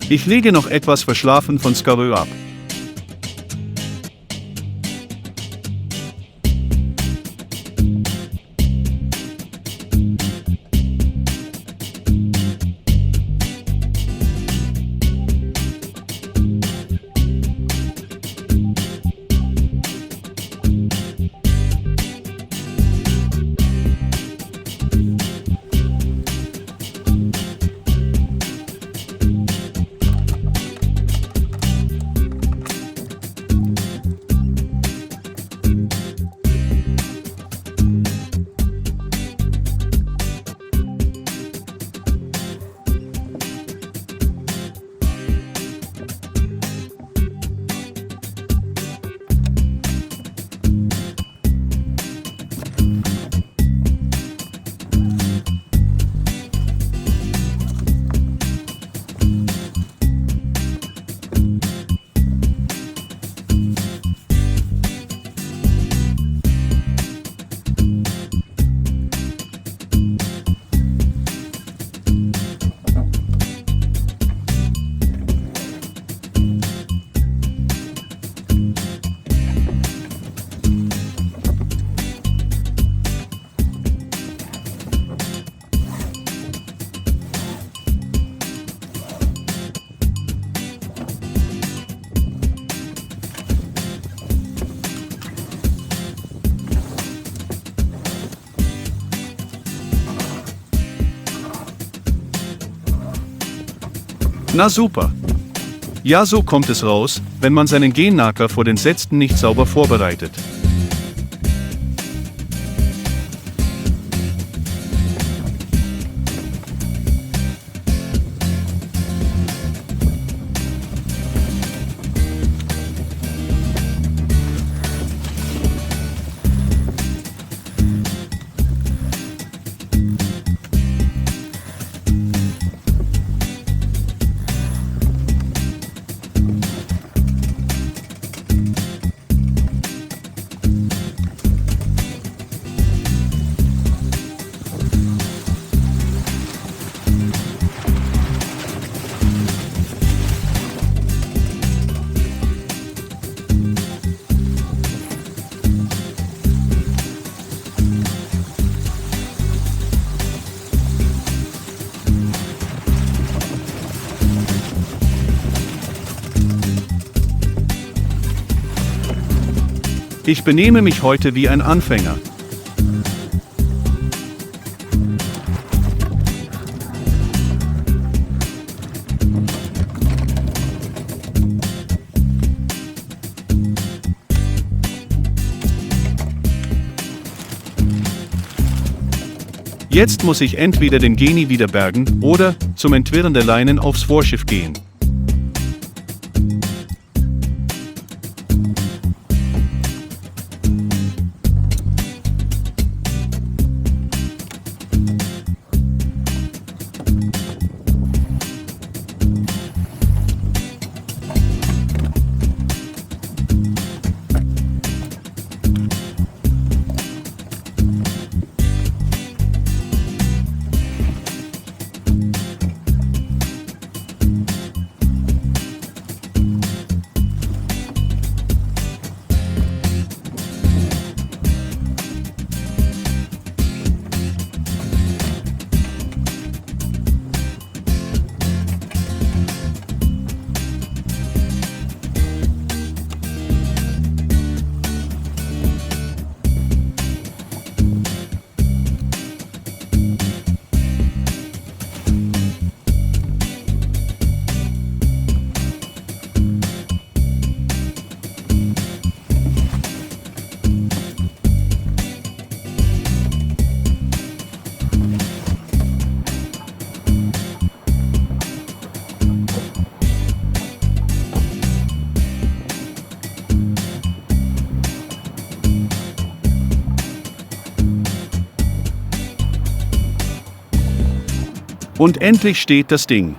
Ich lege noch etwas verschlafen von Skarö ab. Na super. Ja, so kommt es raus, wenn man seinen Gennaker vor den Sätzen nicht sauber vorbereitet. Ich benehme mich heute wie ein Anfänger. Jetzt muss ich entweder den Geni wieder bergen oder zum Entwirren der Leinen aufs Vorschiff gehen. Und endlich steht das Ding.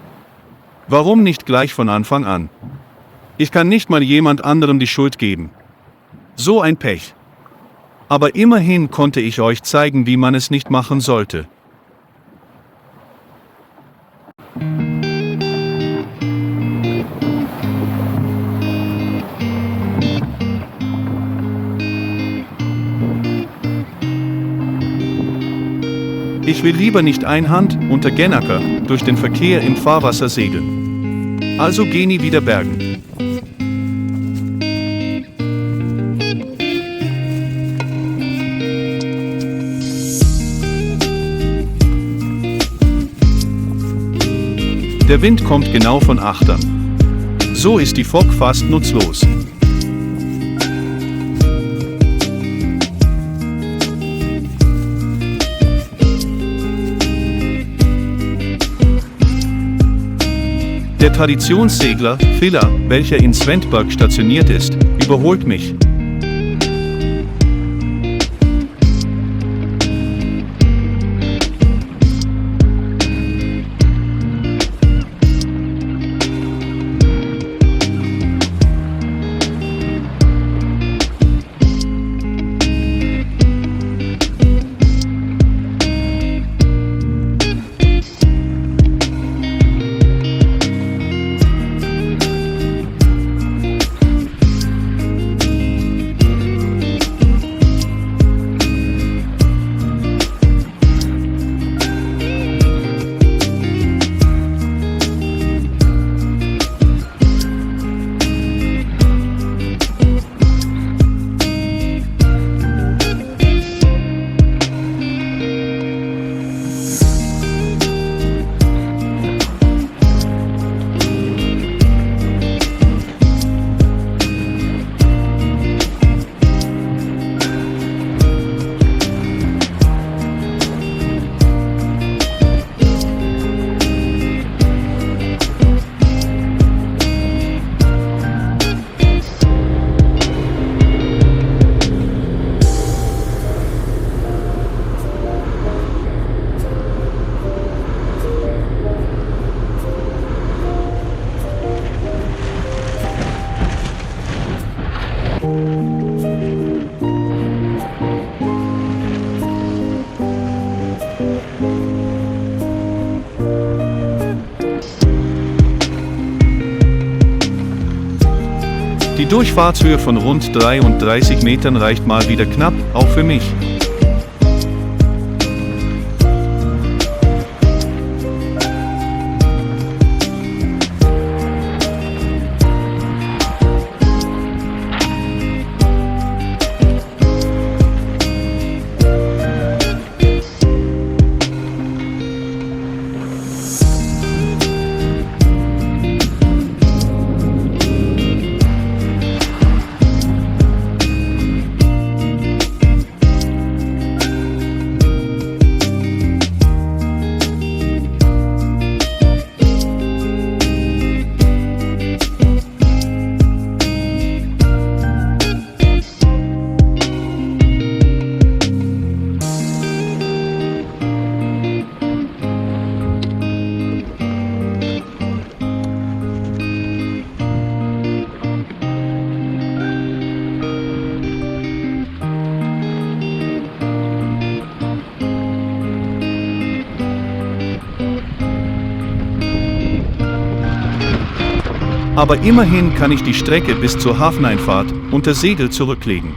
Warum nicht gleich von Anfang an? Ich kann nicht mal jemand anderem die Schuld geben. So ein Pech. Aber immerhin konnte ich euch zeigen, wie man es nicht machen sollte. Ich will lieber nicht einhand, unter Gennaker, durch den Verkehr im Fahrwasser segeln. Also geh nie wieder bergen. Der Wind kommt genau von Achtern. So ist die Fock fast nutzlos. Der Traditionssegler, Filler, welcher in Svendborg stationiert ist, überholt mich. Die Durchfahrtshöhe von rund 33 Metern reicht mal wieder knapp, auch für mich. Aber immerhin kann ich die Strecke bis zur Hafeneinfahrt unter Segel zurücklegen.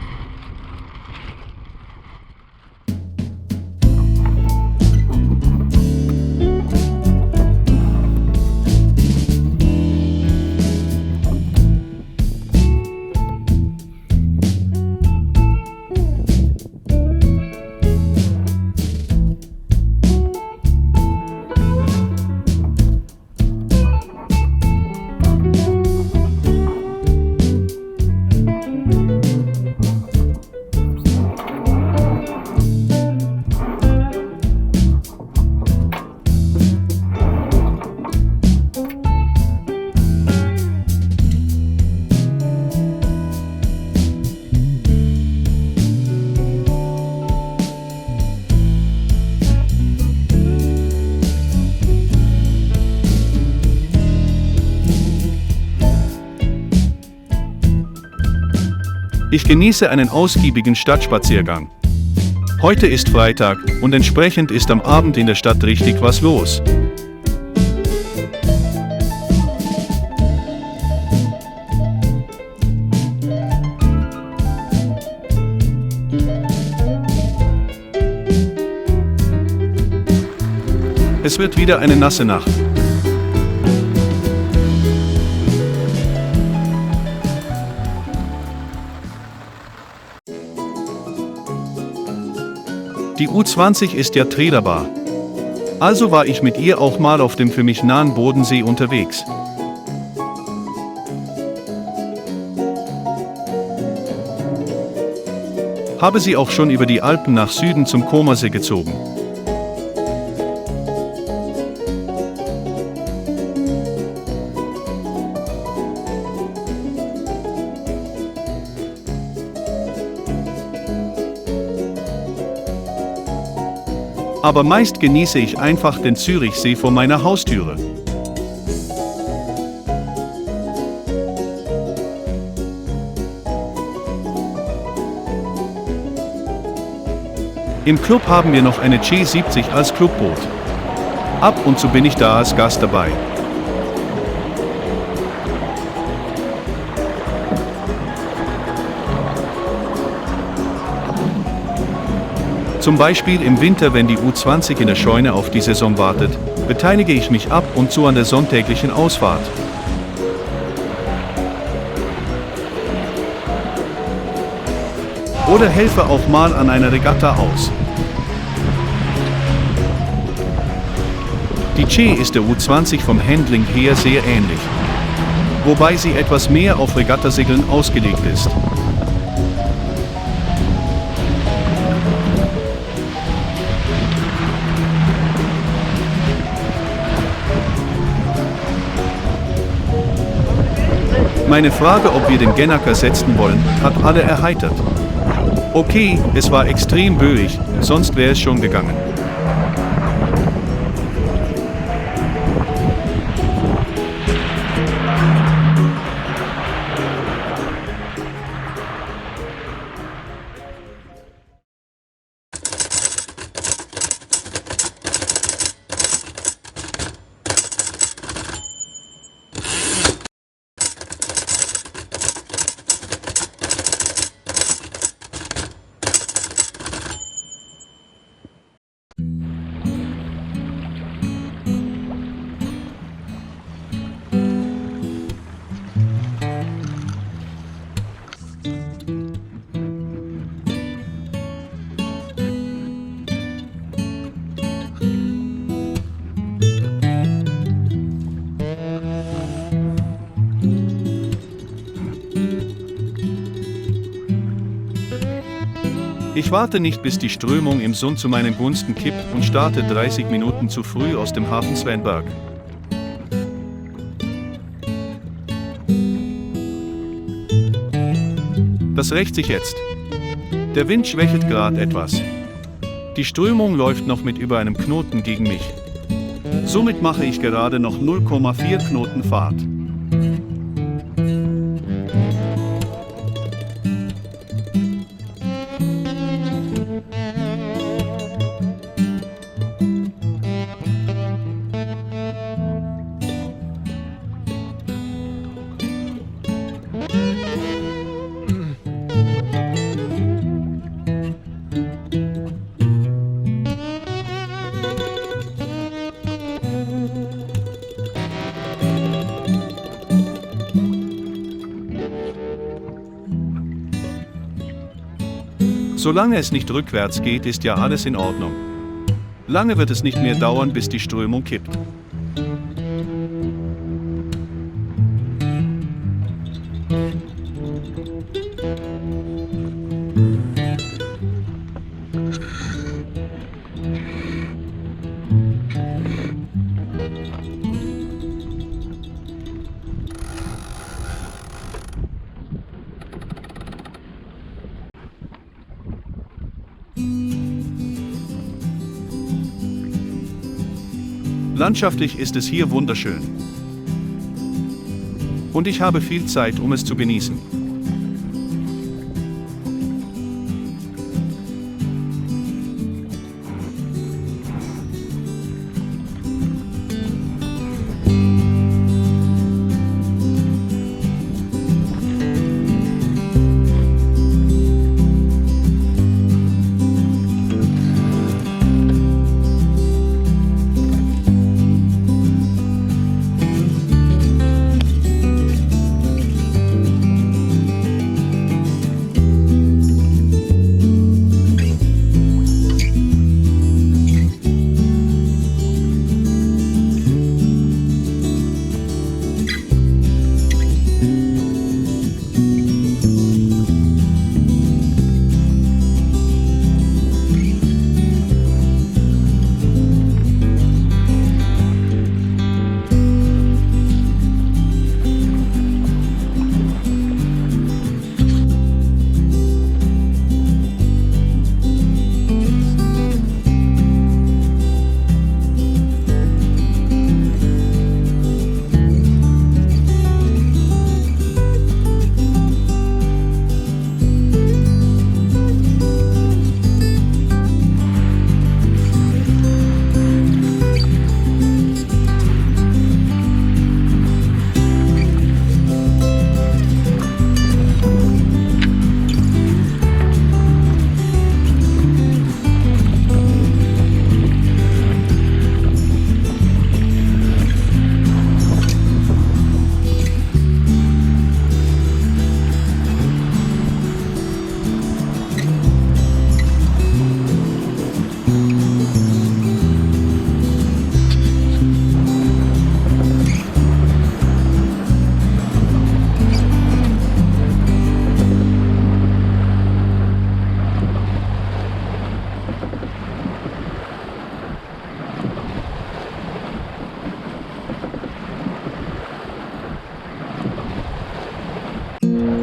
Ich genieße einen ausgiebigen Stadtspaziergang. Heute ist Freitag und entsprechend ist am Abend in der Stadt richtig was los. Es wird wieder eine nasse Nacht. Die U20 ist ja träderbar. Also war ich mit ihr auch mal auf dem für mich nahen Bodensee unterwegs. Habe sie auch schon über die Alpen nach Süden zum Comersee gezogen. Aber meist genieße ich einfach den Zürichsee vor meiner Haustüre. Im Club haben wir noch eine C70 als Clubboot. Ab und zu bin ich da als Gast dabei. Zum Beispiel im Winter, wenn die U20 in der Scheune auf die Saison wartet, beteilige ich mich ab und zu an der sonntäglichen Ausfahrt. Oder helfe auch mal an einer Regatta aus. Die C ist der U20 vom Handling her sehr ähnlich, wobei sie etwas mehr auf Regattasegeln ausgelegt ist. Meine Frage, ob wir den Gennaker setzen wollen, hat alle erheitert. Okay, es war extrem böig, sonst wäre es schon gegangen. Ich warte nicht, bis die Strömung im Sund zu meinen Gunsten kippt und starte 30 Minuten zu früh aus dem Hafen Svanberg. Das rächt sich jetzt. Der Wind schwächelt gerade etwas. Die Strömung läuft noch mit über einem Knoten gegen mich. Somit mache ich gerade noch 0,4 Knoten Fahrt. Solange es nicht rückwärts geht, ist ja alles in Ordnung. Lange wird es nicht mehr dauern, bis die Strömung kippt. Landschaftlich ist es hier wunderschön. Und ich habe viel Zeit, um es zu genießen.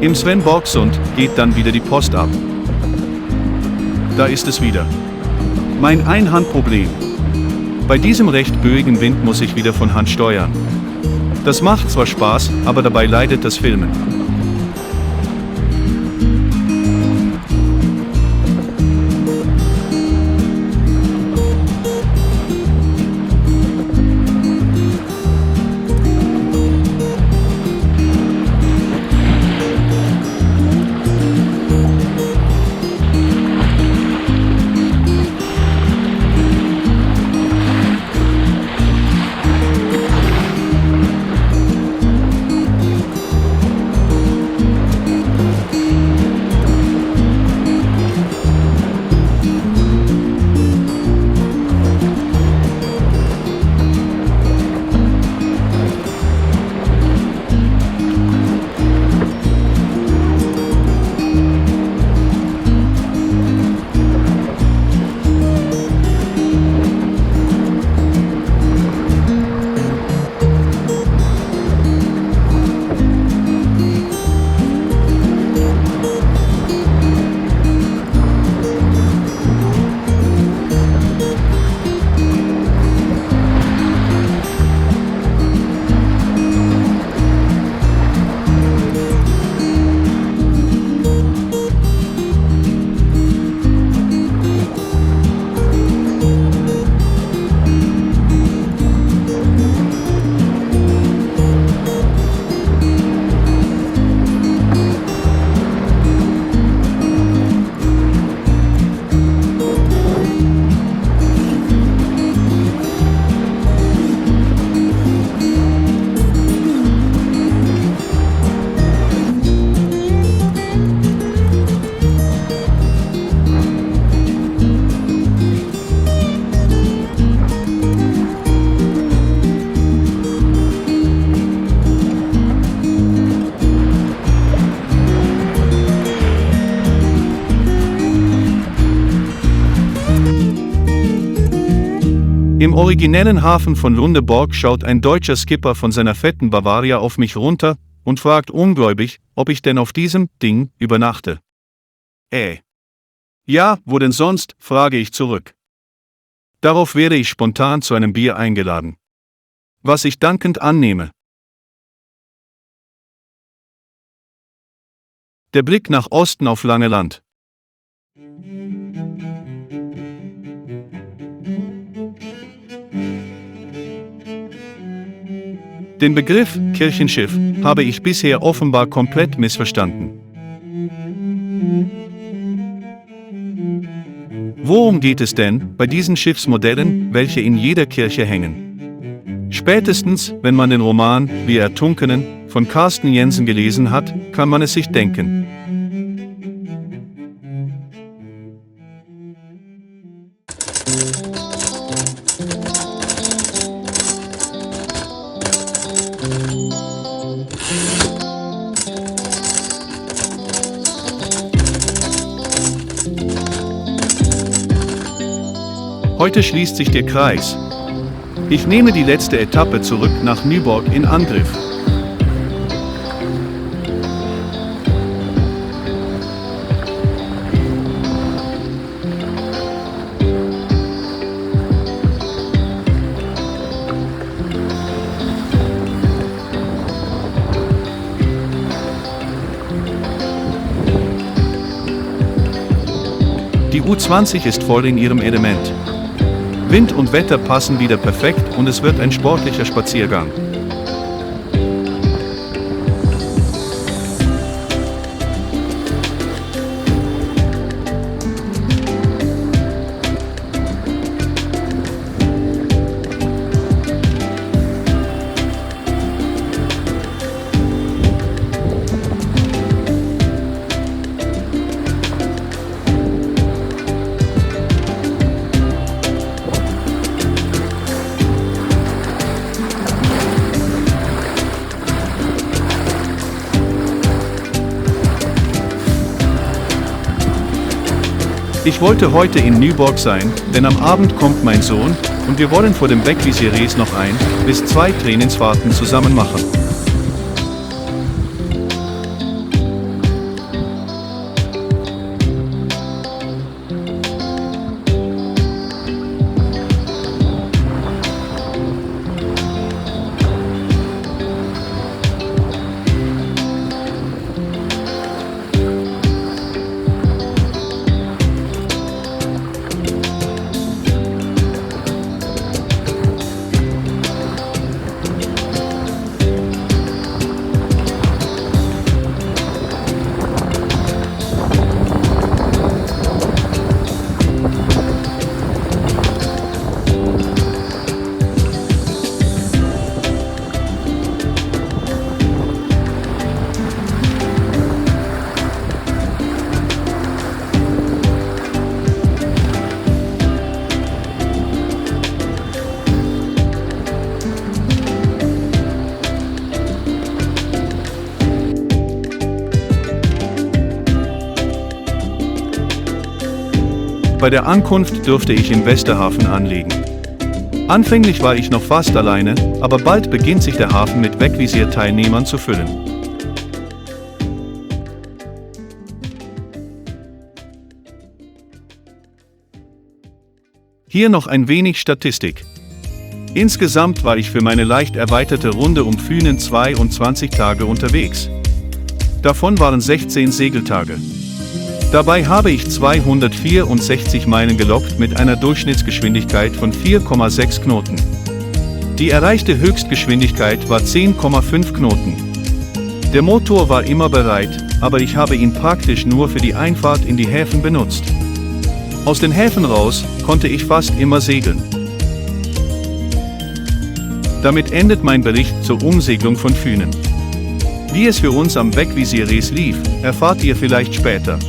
Im Sven-Borgsund geht dann wieder die Post ab. Da ist es wieder. Mein Einhandproblem. Bei diesem recht böigen Wind muss ich wieder von Hand steuern. Das macht zwar Spaß, aber dabei leidet das Filmen. Im originellen Hafen von Lundeborg schaut ein deutscher Skipper von seiner fetten Bavaria auf mich runter und fragt ungläubig, ob ich denn auf diesem Ding übernachte. Ja, wo denn sonst, frage ich zurück. Darauf werde ich spontan zu einem Bier eingeladen. Was ich dankend annehme. Der Blick nach Osten auf Langeland. Den Begriff Kirchenschiff habe ich bisher offenbar komplett missverstanden. Worum geht es denn bei diesen Schiffsmodellen, welche in jeder Kirche hängen? Spätestens, wenn man den Roman Wir Ertrunkenen von Carsten Jensen gelesen hat, kann man es sich denken. Heute schließt sich der Kreis. Ich nehme die letzte Etappe zurück nach Nyborg in Angriff. Die U20 ist voll in ihrem Element. Wind und Wetter passen wieder perfekt und es wird ein sportlicher Spaziergang. Ich wollte heute in Nyborg sein, denn am Abend kommt mein Sohn und wir wollen vor dem Beckvisieres noch 1 bis 2 Trainingsfahrten zusammen machen. Bei der Ankunft durfte ich im Westerhafen anlegen. Anfänglich war ich noch fast alleine, aber bald beginnt sich der Hafen mit Wegvisierteilnehmern zu füllen. Hier noch ein wenig Statistik. Insgesamt war ich für meine leicht erweiterte Runde um Fünen 22 Tage unterwegs. Davon waren 16 Segeltage. Dabei habe ich 264 Meilen gelockt mit einer Durchschnittsgeschwindigkeit von 4,6 Knoten. Die erreichte Höchstgeschwindigkeit war 10,5 Knoten. Der Motor war immer bereit, aber ich habe ihn praktisch nur für die Einfahrt in die Häfen benutzt. Aus den Häfen raus konnte ich fast immer segeln. Damit endet mein Bericht zur Umsegelung von Fünen. Wie es für uns am Wegvisierrace lief, erfahrt ihr vielleicht später.